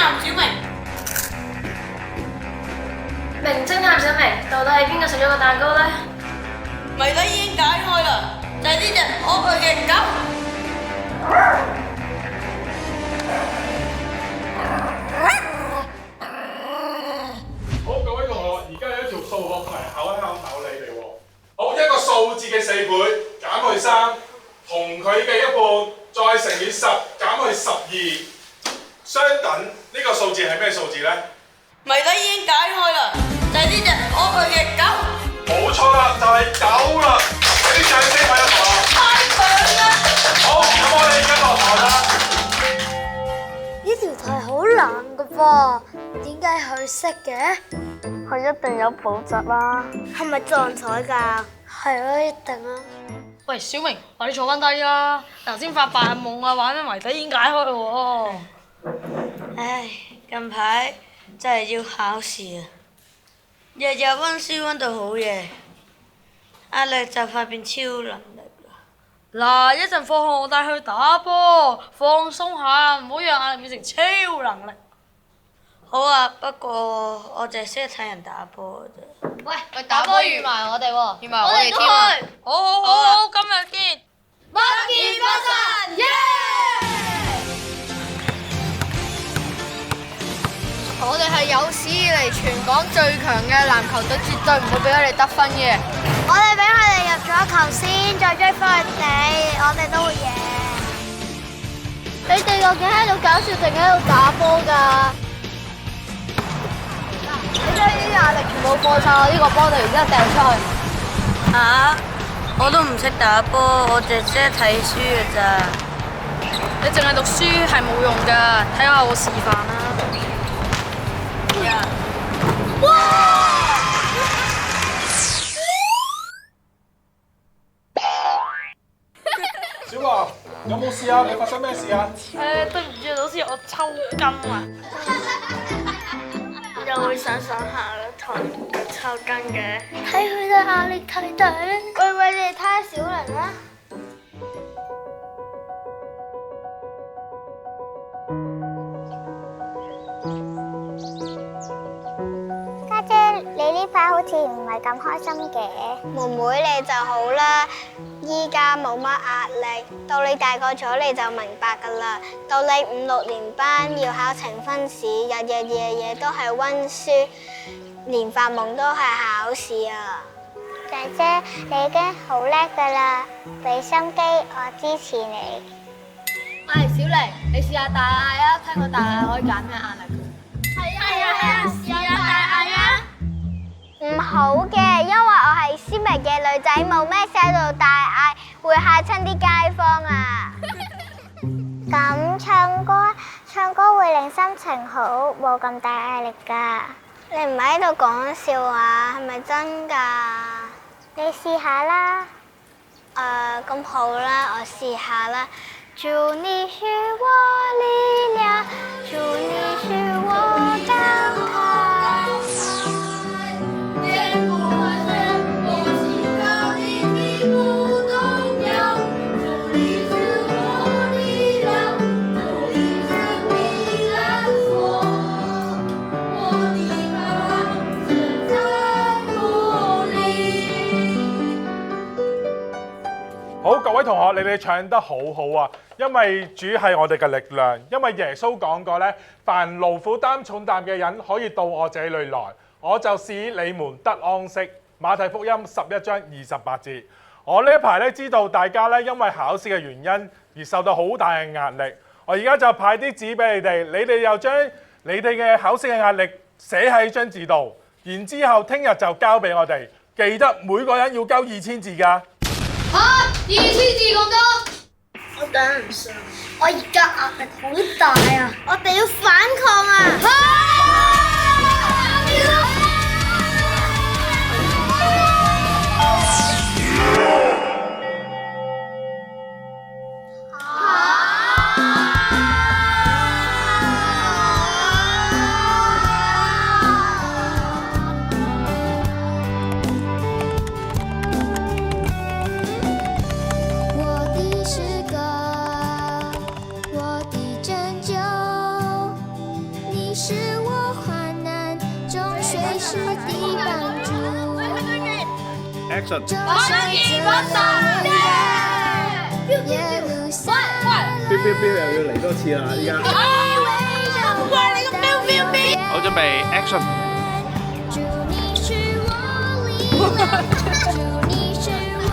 探小明，名偵探小明，到底係邊個食咗個蛋糕呢？謎底已經解開啦，就係呢隻可愛嘅狗。好，各位同學，而家有一條數學題考你哋喎。好，一個數字嘅4倍減去3，同佢嘅1半再乘以10減去12，相等呢個數字係咩數字呢？謎底已經解開啦，就係呢隻可愛嘅狗。冇錯啦，就係9啦。俾啲掌聲我一同學。太強啦！好，咁我哋而家落堂啦。呢條題好難噶噃，點解佢識嘅？佢一定有補習啦。係咪撞彩㗎？係啊，一定啊。喂，小明，快啲坐翻低啦！頭先發白日夢啊，玩咩謎底已經解開啦喎。唉，近排真係要考試啊，日日溫書溫到好夜，壓力就快變超能力啦。嗱，一陣放學我帶佢打波，放鬆下，唔好讓壓力變成超能力。好啊，不過我淨係識得睇人打波嘅啫。喂，打波預埋我哋喎，預埋我哋都去。好，今日見。不見不散，耶！我哋係有史以嚟全港最強嘅籃球隊，絕對唔會俾佢哋得分嘅。我哋俾佢哋入咗球先，再追翻佢哋，我哋都會贏。你哋究竟喺度搞笑定喺度打波㗎？你將呢啲壓力全部過晒我呢個波度，然之後掉出去。嚇！我都唔識打波，我淨係識得睇書嘅咋。你淨係讀書係冇用㗎，睇下我示範啦。小華，有冇事啊？你發生咩事啊？對唔住老師，我抽筋啊。又會上下堂抽筋嘅。睇佢哋壓力太大咧。喂，你哋睇下小玲啦。家姐，你呢排好似唔係咁開心嘅。妹妹你就好啦，依家冇乜壓力，到你大個咗你就明白㗎啦。到你5、6年班要考呈分試，日日夜夜都係溫書，連發夢都係考試啊！姐姐，你已經好叻㗎啦，俾心機，我支持你。喂，小玲，你試下大嗌啊！聽講大嗌可以減輕壓力。係啊，試下大嗌啊！唔好嘅，因為我係斯文嘅女仔，冇咩事喺度大嗌，會嚇親啲街坊啊。咁唱歌會令心情好，冇咁大壓力㗎。你唔係喺度講笑話，係咪真㗎？你試下啦。咁好啦，我試下啦。祝你是我力量，祝你是我高台。天空海深，我心高你听不动摇。祝你是我力量，祝你是避难所。我的盼望正在努力。好，各位同學，你哋唱得好好啊！因為主係我哋嘅力量，因為耶穌講過咧，凡勞苦擔重擔嘅人可以到我這裏來，我就使你們得安息。馬太福音11章28節。我呢一排咧知道大家咧因為考試嘅原因而受到好大嘅壓力，我而家就派啲紙俾你哋又將你哋嘅考試嘅壓力寫喺張紙度，然之後聽日就交俾我哋，記得每個人要交2000字㗎。嚇，2000字咁多？我頂唔順，我而家壓力好大啊！我哋要反抗啊！我的诗歌，我的拯救，你随时的帮助。 Action！ 就像这夜路上，飆又要嚟多次啦！依家好準備 ，Action！ 祝你是我灵魂，祝你是我